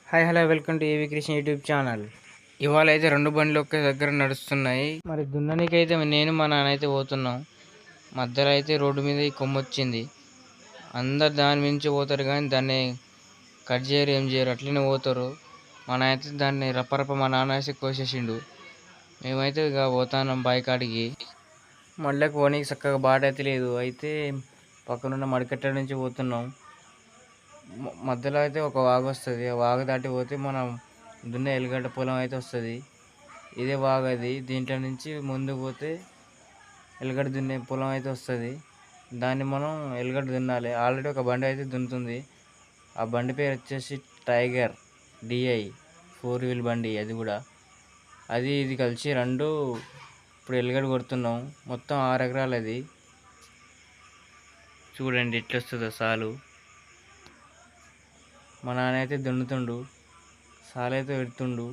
Hi hello welcome to ఏవి Krishna YouTube channel. ఇవాళ అయితే రెండు బండ్లు ఒకే దగ్గర నడుస్తున్నాయి. మరి దున్ననీకైతే నేను మా నాన్న అయితే పోతున్నాం. మధ్యలో అయితే రోడ్డు మీద ఈ కొమ్మ వచ్చింది. అందరు దాని మించి పోతారు కానీ దాన్ని కట్ చేయరు, ఏం చేయరు, అట్లనే పోతారు. మన అయితే దాన్ని రప్పరప్ప మా నాన్న వేసి కోసేసిండు. మేమైతే ఇక పోతాన్నాం బాయికాడికి. మళ్ళీ పోనీకి చక్కగా బాట అయితే లేదు. అయితే పక్కనున్న మడికట్ట నుంచి పోతున్నాం. మధ్యలో అయితే ఒక వాగు వస్తుంది. ఆ వాగు దాటి పోతే మనం దున్నే ఎల్లిగడ్డ పొలం అయితే వస్తుంది. ఇదే వాగు అది. దీంట్లో నుంచి ముందుకు పోతే ఎల్లిగడ్డ దున్నే పొలం అయితే వస్తుంది. దాన్ని మనం ఎల్లిగడ్డ దున్నాలి. ఆల్రెడీ ఒక బండి అయితే దున్నుతుంది. ఆ బండి పేరు వచ్చేసి టైగర్ డిఐ 4 వీల్ బండి. అది కూడా అది ఇది కలిసి రెండు ఇప్పుడు ఎల్లిగడ్డ కొడుతున్నాం. మొత్తం 6 ఎకరాలు అది. చూడండి ఎట్లా వస్తుందో సాలు. మా నాన్న అయితే దున్నుతుండు, సాలైతే పెడుతుండు.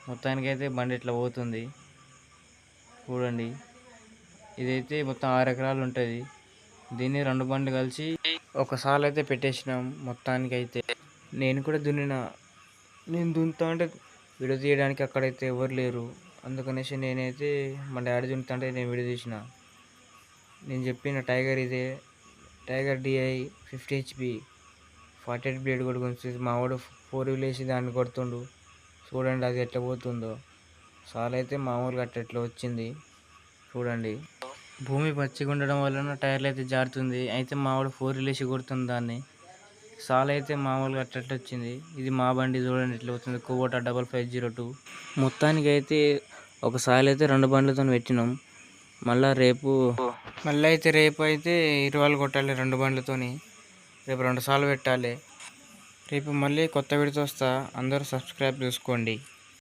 మొత్తానికైతే బండి ఇట్లా పోతుంది చూడండి. ఇదైతే మొత్తం 6 ఎకరాలు ఉంటుంది. దీన్ని రెండు బండ్లు కలిసి ఒక సాలు అయితే పెట్టేసినాం. మొత్తానికైతే నేను కూడా దున్నిన. నేను దున్నుతా అంటే వీడియో తీయడానికి అక్కడైతే ఎవరు లేరు. అందుకనేసి నేనైతే మా డాడీ దున్నుతా అంటే నేను వీడియో తీసిన. నేను చెప్పిన టైగర్ ఇదే, టైగర్ డిఐ 50 HP 48 బ్లేడ్ కూడా కొంచెం మా వాడు 4 వీల్ వేసి దాన్ని కొడుతుండు. చూడండి అది ఎట్లా పోతుందో. సాల్ అయితే మామూలుగా అట్లా వచ్చింది చూడండి. భూమి పచ్చిగా ఉండడం వలన టైర్లు అయితే జారుతుంది. అయితే మా వాడు 4 వీల్ వేసి కొడుతుంది దాన్ని. సాల్ అయితే మామూలుగా అట్లా వచ్చింది. ఇది మా బండి చూడండి ఎట్లా అవుతుంది. కోవోటా 5502. మొత్తానికి అయితే ఒక సాల్ అయితే రెండు బండ్లతో పెట్టినాం. మళ్ళీ అయితే రేపు అయితే ఇరువాలు కొట్టాలి రెండు బండ్లతోని. రేపు 2 సార్లు పెట్టాలి. రేపు మళ్ళీ కొత్త వీడియోతో వస్తా. అందరూ సబ్స్క్రైబ్ చేసుకోండి.